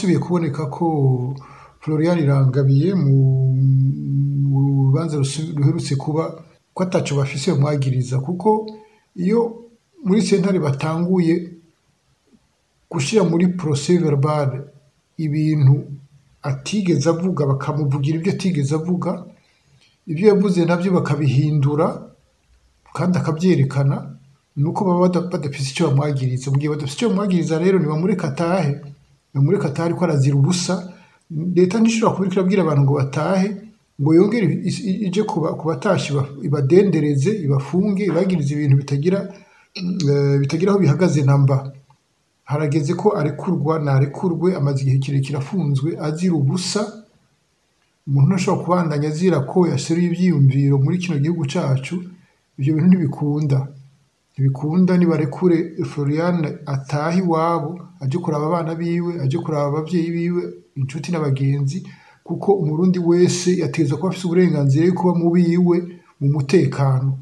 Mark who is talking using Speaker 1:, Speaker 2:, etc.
Speaker 1: harasubiye kuboneka ko Floriane Irangabiye mu rubanza ruherutse kuba ko ataco bafise bamwagiriza, kuko iyo muri sentare batanguye gushira muri procès verbal ibintu atigeze avuga, bakamuvugira ibyo atigeze avuga, ibyo yavuze navyo bakabihindura kandi akavyerekana, nuko baba badafise ico bamwagiriza. Mu gihe badafise ico bamwagiriza rero ntibamureka atahe, bamureka atahe ariko arazira ubusa. Leta ntishobora kuba iriko irabwira abantu ngo batahe, ngo yongere ije kubatashi ibadendereze, ibafunge, ibagiriza ibintu bitagira aho bihagaze namba. Harageze ko arekurwa, narekurwe, amaze igihe kirekire afunzwe azira ubusa. Umuntu ntashobora kubandanya azira ko yaseruye ivyiyumviro muri kino gihugu cacu. Ivyo bintu ntibikunda. Nibarekure Floriane atahe iwabo, aje kuraba abana biwe, aje kuraba abavyeyi biwe, inshuti n'abagenzi, kuko umurundi wese yategerezwa kuba afise uburenganzira bwo kuba mu biwe mu mutekano.